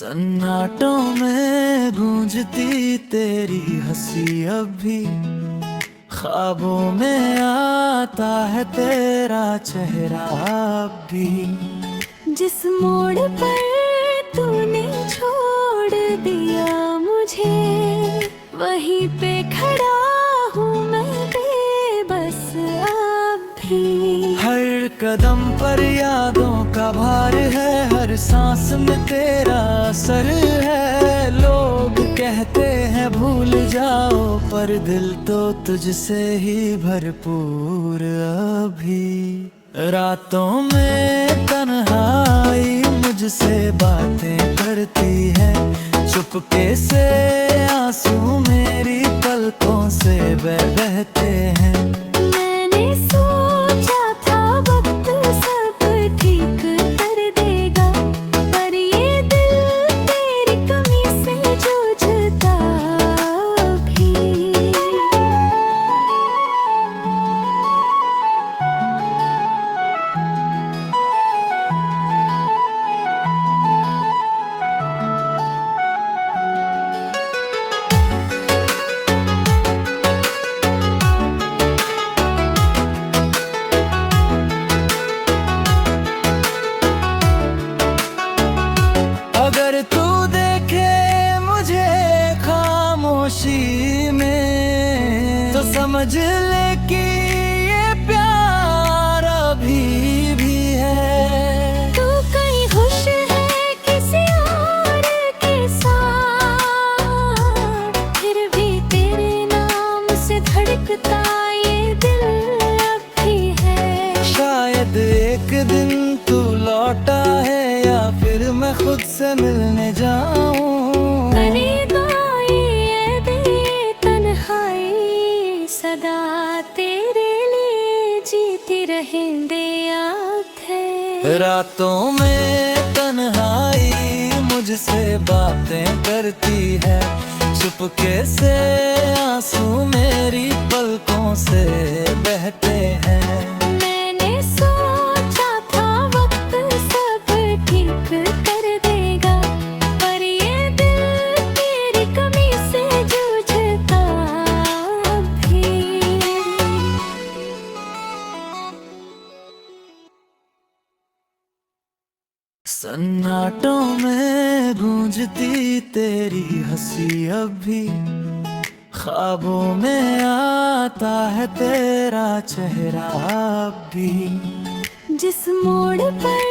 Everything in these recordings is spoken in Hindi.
सन्नाटों में गूंजती तेरी हंसी अभी, ख्वाबों में आता है तेरा चेहरा अभी। जिस मोड़ पर तूने छोड़ दिया मुझे, वहीं पे खड़ा हूँ मैं बेबस अभी। हर कदम पर यादों का भार है, हर सांस में तेरा असर है। लोग कहते हैं भूल जाओ, पर दिल तो तुझसे ही भरपूर अभी। रातों में तन्हाई मुझसे बातें करती है, चुपके से आंसू मेरी पलकों से बहते हैं। मैंने सोचा था वक्त सब ठीक कर देगा, पर ये दिल तेरी कमी से जूझता भी। अगर तू देखे मुझे खामोशी में, तो समझ ले कि ये प्यार अभी भी है। तू कहीं खुश है किसी और के साथ, फिर भी तेरे नाम से धड़कता ये दिल अभी है। शायद एक दिन तू लौटा है, या फिर मैं खुद से मिलने जाऊं। करीदाई ये बेतन्हाई सदा तेरे लिए जीती रहेंदे आंखें। रातों में तन्हाई मुझसे बातें करती है, चुपके से आंसू मेरी पलकों से बहते हैं। मैंने सोचा था वक्त सब ठीक कर देगा, पर ये दिल तेरी कमी से जूझता भी। सन्नाटों में गूंजती तेरी हंसी अभी, ख्वाबों में आता है तेरा चेहरा अभी। जिस मोड़ पर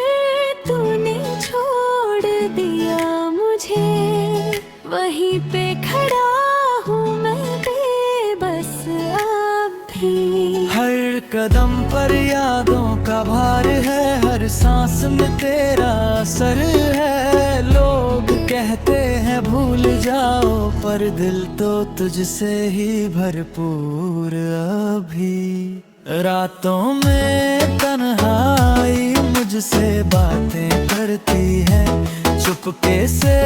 तूने छोड़ दिया मुझे, वहीं पे खड़ा हूँ मैं बेबस अभी। हर कदम पर यादों का भार है, हर सांस में तेरा असर है। लोग कहते हैं भूल जाओ, पर दिल तो तुझसे ही भरपूर अभी। रातों में तन्हाई मुझसे बातें करती है, चुपके से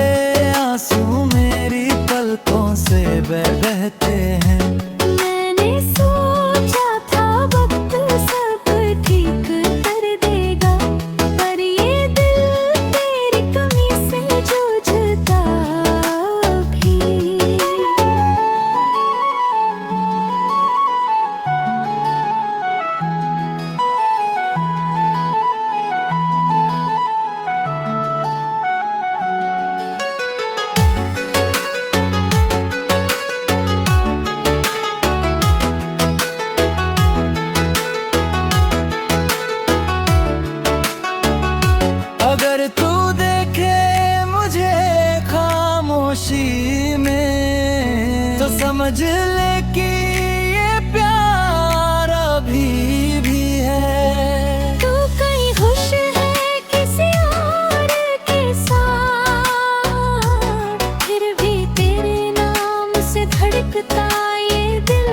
आंसू मेरी पलकों से बहते हैं। मैंने सोचा था वक्त सब ठीक कर देगा, पर ये दिल तेरी कमी से जूझता भी। अगर तू देखे मुझे खामोशी में, तो समझ ले कि ये प्यार अभी भी है। तू कहीं खुश है किसी और के साथ, फिर भी तेरे नाम से धड़कता ये दिल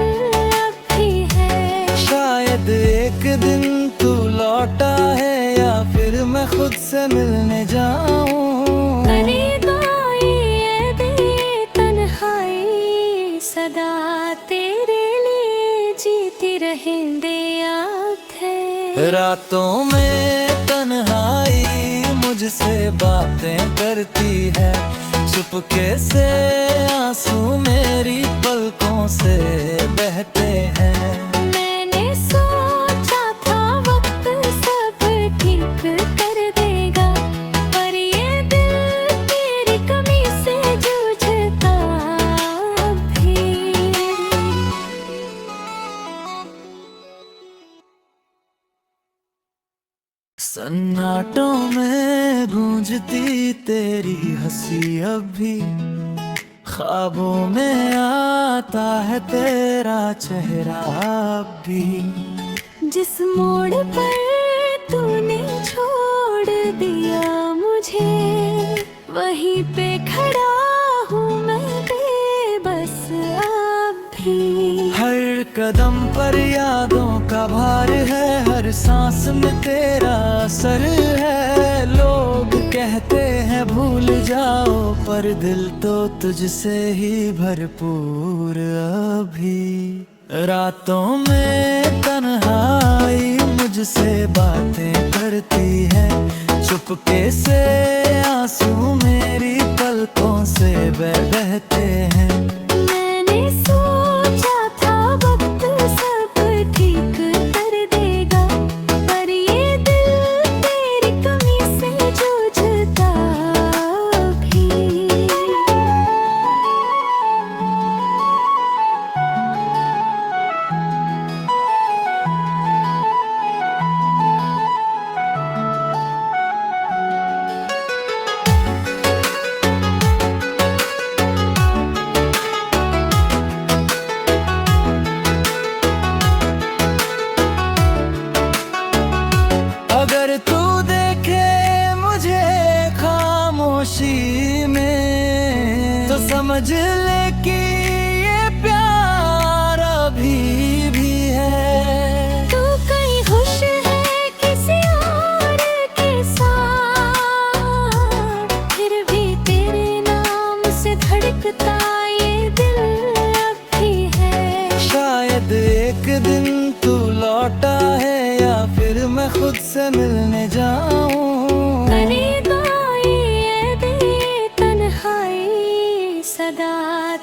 अभी है। शायद एक दिन तू लौटा है, या फिर मैं खुद से मिलने जाऊं। करीदाई ये बेतन्हाई सदा तेरे लिए जीती रहेंदे आंखें। रातों में तन्हाई मुझसे बातें करती है। चुपके से आंसू मेरी पलकों से बहते हैं। मैंने सोचा था वक्त सब ठीक कर देगा, पर ये दिल तेरी कमी से जूझता भी। सन्नाटों में गूंजती तेरी हंसी अब भी, ख्वाबों में आता है तेरा चेहरा अब भी। जिस मोड़ पर तूने छोड़ दिया मुझे, वहीं पे खड़ा हूँ मैं बेबस अब भी। हर कदम पर यादों का भार है, हर सांस में तेरा असर है। लोग कहते हैं भूल जाओ, पर दिल तो तुझसे ही भरपूर अभी। रातों में तन्हाई मुझसे बातें करती है। चुपके से आंसू मेरी पलकों से बहते हैं। मैंने सोचा था वक्त सब ठीक कर देगा, पर ये दिल तेरी कमी से जूझता भी। अगर तू देखे मुझे खामोशी में, तो समझ ले कि ये प्यार अभी भी है। तू कहीं खुश है किसी और के साथ, फिर भी तेरे नाम से धड़कता ये दिल अब भी है। शायद एक दिन तू लौटा है, या फिर मैं खुद से मिलने जाऊं। खरीदाई ये दे तन्हाई, सदा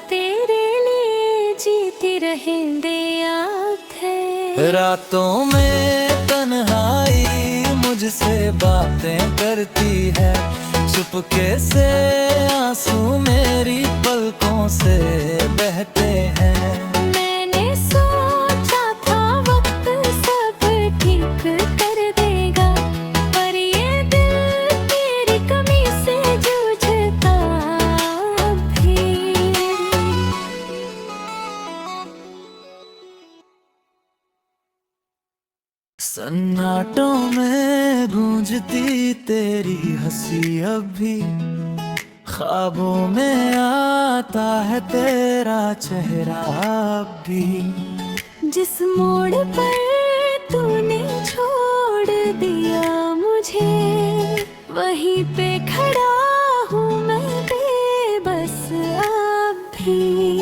तेरे लिए जीती रहेंगे याद है। रातों में तन्हाई मुझसे बातें करती है। चुपके से आंसू मेरी पलकों से बहते हैं। मैंने सोचा था वक्त सब ठीक कर देगा, पर ये दिल तेरी कमी से जूझता भी। सन्नाटों में गूंजती तेरी हंसी अब भी, ख्वाबों में आता है तेरा चेहरा अब भी। जिस मोड़ पर तूने छोड़ दिया मुझे, वहीं पे खड़ा हूँ मैं बेबस अब भी।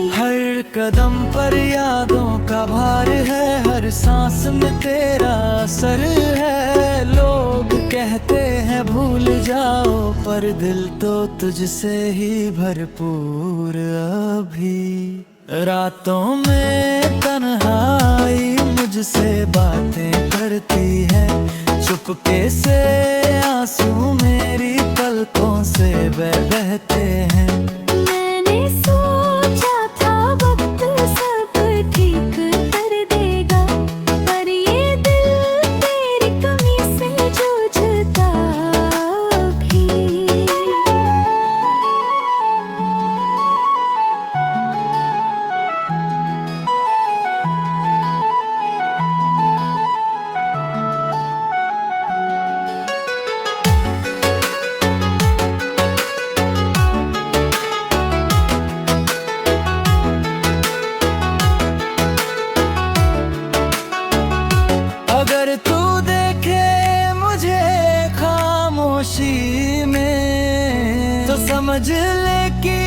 हर कदम पर यादों का भार है, हर सांस में तेरा असर है। लोग कहते हैं भूल जाओ, पर दिल तो तुझसे ही भरपूर अभी। रातों में तन्हाई मुझसे बातें करती है। चुपके से आंसू मेरी पलकों से बहते हैं। मैंने सोचा था वक्त सब ठीक कर देगा, पर ये दिल तेरी कमी से जूझता भी। अगर तू देखे मुझे खामोशी में, तो समझ ले कि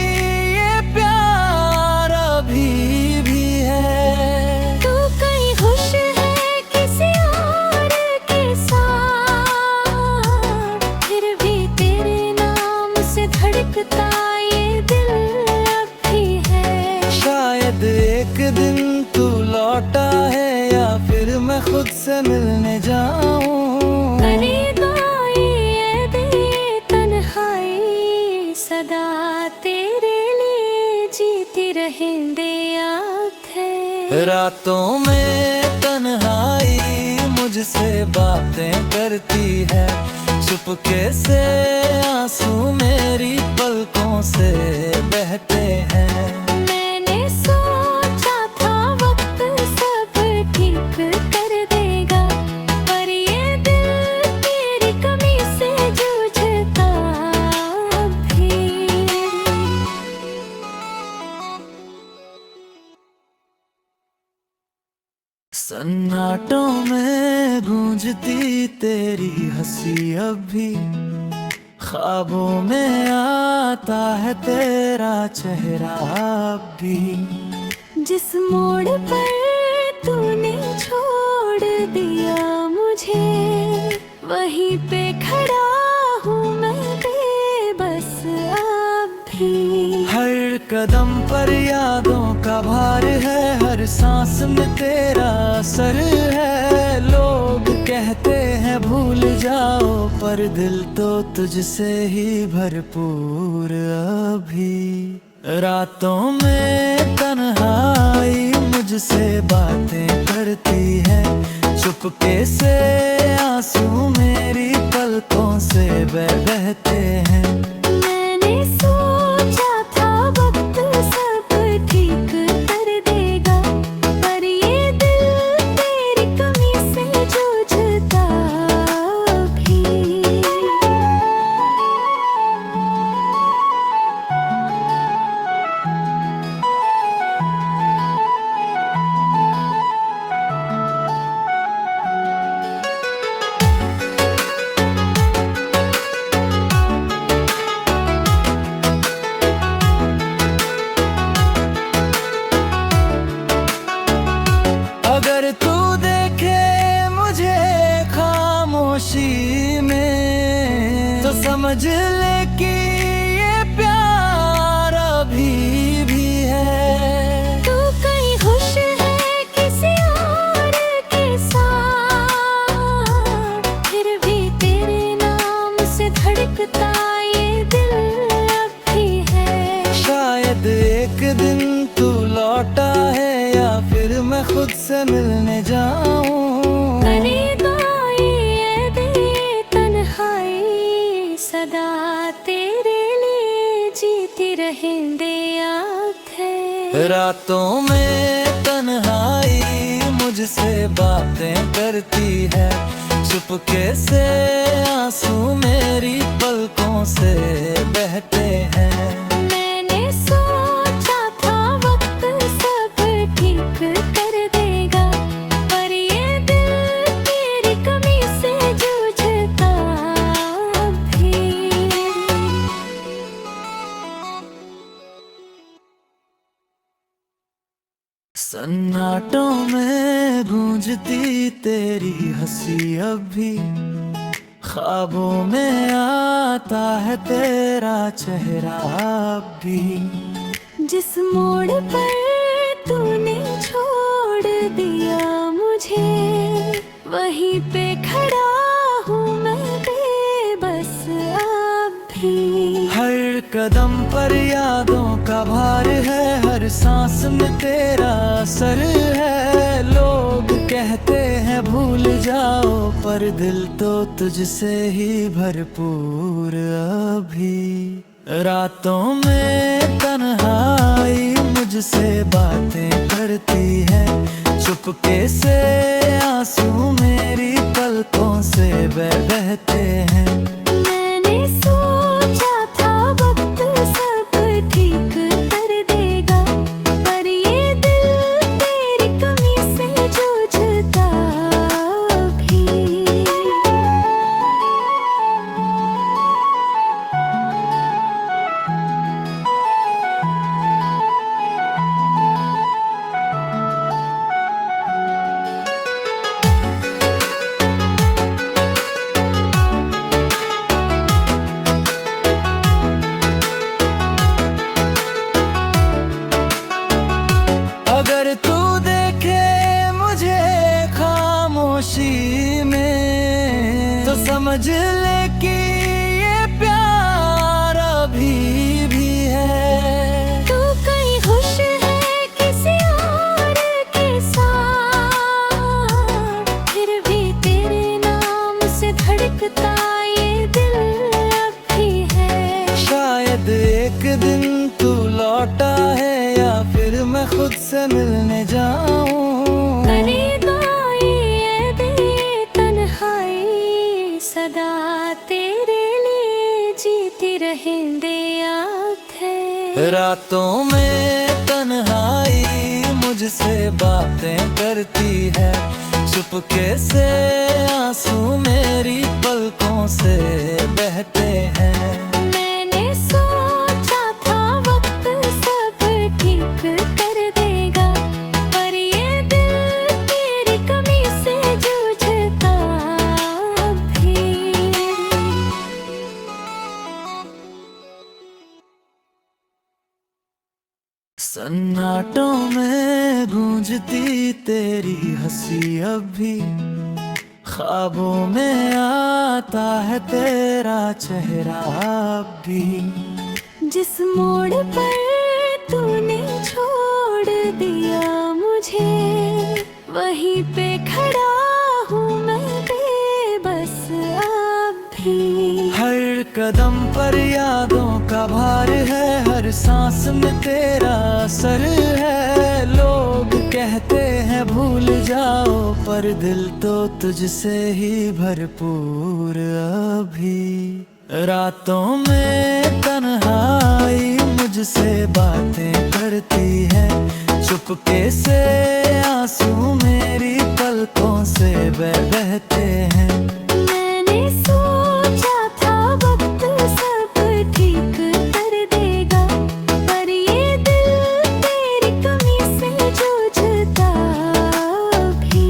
ये प्यार अभी भी है। तू कहीं खुश है किसी और के साथ, फिर भी तेरे नाम से धड़कता सदा तेरे लिए जीती रहेंगे आंखें। रातों में तन्हाई मुझसे बातें करती है, चुपके से आंसू मेरी पलकों से बहते हैं। मैंने सोचा था वक्त सब ठीक कर देगा, पर ये दिल तेरी कमी से जूझता भी। सन्नाटों में गूंजती तेरी हंसी अब भी, ख्वाबों में आता है तेरा चेहरा अब भी। जिस मोड़ पर तूने छोड़ दिया मुझे, वहीं पे खड़ा हूँ मैं बेबस अब भी। हर कदम पर यादों का भार है, हर सांस में तेरा असर है। लोग कहते हैं भूल जाओ, पर दिल तो तुझसे ही भरपूर अभी। रातों में तन्हाई मुझसे बातें करती है, चुपके से आंसू मेरी पलकों से बहते हैं। मैंने सोचा था वक्त सब ठीक कर देगा, पर ये दिल तेरी कमी से जूझता भी। अगर तू देखे मुझे खामोशी में, तो समझ ले कि ये प्यार अभी भी है। तू कहीं खुश है किसी और के साथ, फिर भी तेरे नाम से धड़कता ये दिल अब भी है। शायद एक दिन तू लौटा है, या फिर मैं खुद से मिलने जाऊं। करीदाई ये दिल तन्हाई, सदा तेरे लिए जीती रहेंगे आंखें। रातों में तन्हाई मुझसे बातें करती है, चुपके से आंसू मेरी पलकों से बहते हैं। मैंने सोचा था वक्त सब ठीक कर देगा, पर ये दिल तेरी कमी से जूझता भी। सन्नाटों में गूंजती तेरी हंसी अब भी, ख्वाबों में आता है तेरा चेहरा अब भी। जिस मोड़ पर तूने छोड़ दिया मुझे, वहीं पे खड़ा हूँ मैं बेबस अब भी। हर कदम पर यादों का भार है, हर सांस में तेरा असर है। लोग कहते हैं भूल जाओ, पर दिल तो तुझसे ही भरपूर अभी। रातों में तन्हाई मुझसे बातें करती है, चुपके से आंसू मेरी पलकों से बहते हैं। मैंने सोचा था वक्त सब ठीक कर देगा, पर ये दिल तेरी कमी से जूझता भी। अगर तू देखे मुझे खामोशी में, तो समझ ले कि ये प्यार अभी एक दिन तू लौटा है या फिर मैं खुद से मिलने जाऊं। करीदाई ये दिल तन्हाई सदा तेरे लिए जीती रहेंगे आंखें। रातों में तन्हाई मुझसे बातें करती है, चुपके से आंसू मेरी पलकों से बहते हैं। मैंने सोचा था वक्त सब ठीक कर देगा, पर ये दिल तेरी कमी से जूझता भी। सन्नाटों में गूंजती तेरी हंसी अब भी, ख्वाबों में आता है तेरा चेहरा अब भी। जिस मोड़ पर तूने छोड़ दिया मुझे, वहीं पे खड़ा हूँ मैं बेबस अब भी। हर कदम पर यादों का भार है, हर सांस में तेरा असर है। लोग कहते हैं भूल जाओ, पर दिल तो तुझसे ही भरपूर अभी। रातों में तन्हाई मुझसे बातें करती है, चुपके से आंसू मेरी पलकों से बहते हैं। मैंने सोचा था वक्त सब ठीक कर देगा, पर ये दिल तेरी कमी से जूझता भी।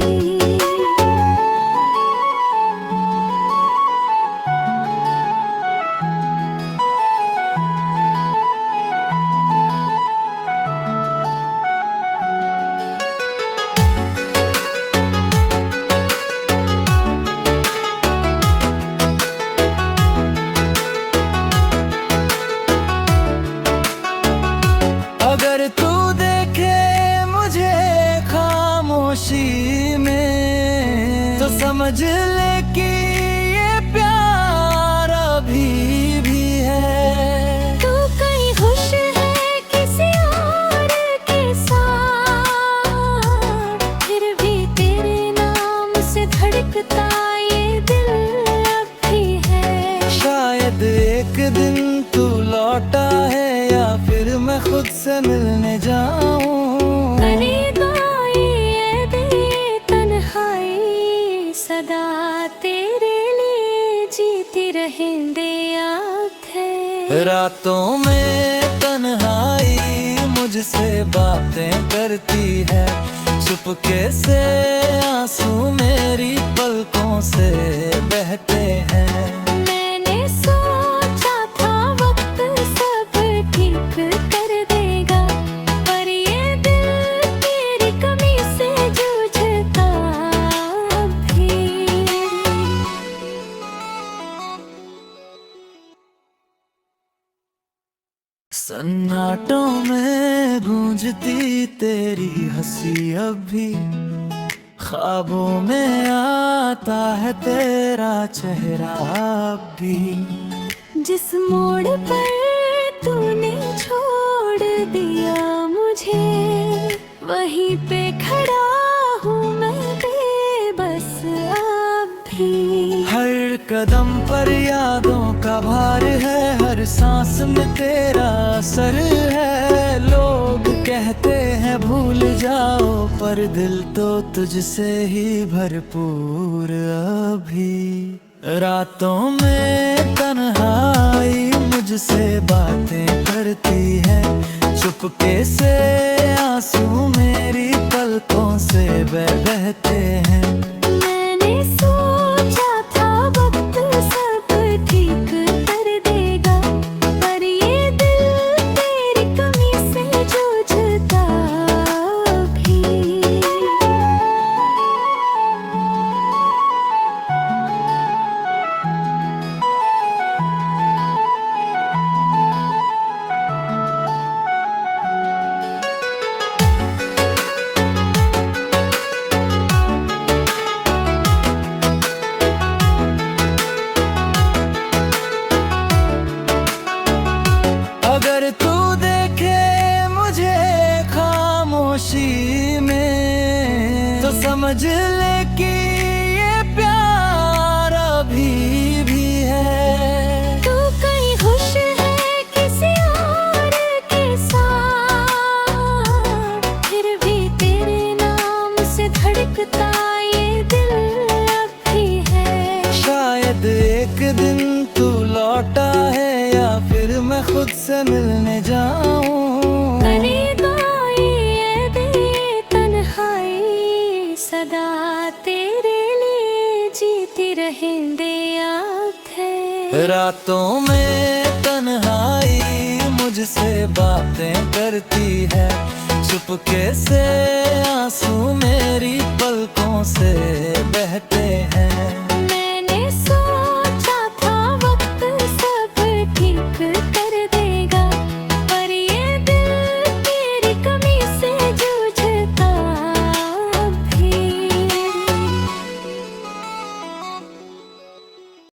अगर तू देखे मुझे खामोशी में, तो समझ ले कि ये प्यार अभी भी है। तू कहीं खुश है किसी और के साथ, फिर भी तेरे नाम से धड़कता ये दिल अब भी है। शायद एक दिन तू लौटा है या फिर मैं खुद से मिलने जाऊं। करीदाई ये दिल तन्हाई सदा तेरे लिए जीती रहेंगे आंखें। रातों में तन्हाई मुझसे बातें करती है, चुपके से आंसू मेरी पलकों से बहते हैं। मैंने सोचा था वक्त सब ठीक कर देगा, पर ये दिल तेरी कमी से जूझता भी। सन्नाटों में गूंजती तेरी हंसी अब भी, ख्वाबों में आता है तेरा चेहरा अब भी। जिस मोड़ पर तूने छोड़ दिया मुझे, वहीं पे खड़ा हूँ मैं बेबस अब भी। हर कदम पर यादों का भार है, हर सांस में तेरा असर है। लोग कहते हैं भूल जाओ, पर दिल तो तुझसे ही भरपूर अभी। रातों में तन्हाई मुझसे बातें करती है, चुपके से आंसू मेरी पलकों से बहते हैं। मैंने सोचा था वक्त सब ठीक कर देगा, पर ये दिल तेरी कमी से जूझता भी। से मिलने जाऊं। करीदाई ये दिल ये तन्हाई सदा तेरे लिए जीती रहेंदे आंखें। रातों में तन्हाई मुझसे बातें करती है, चुपके से आंसू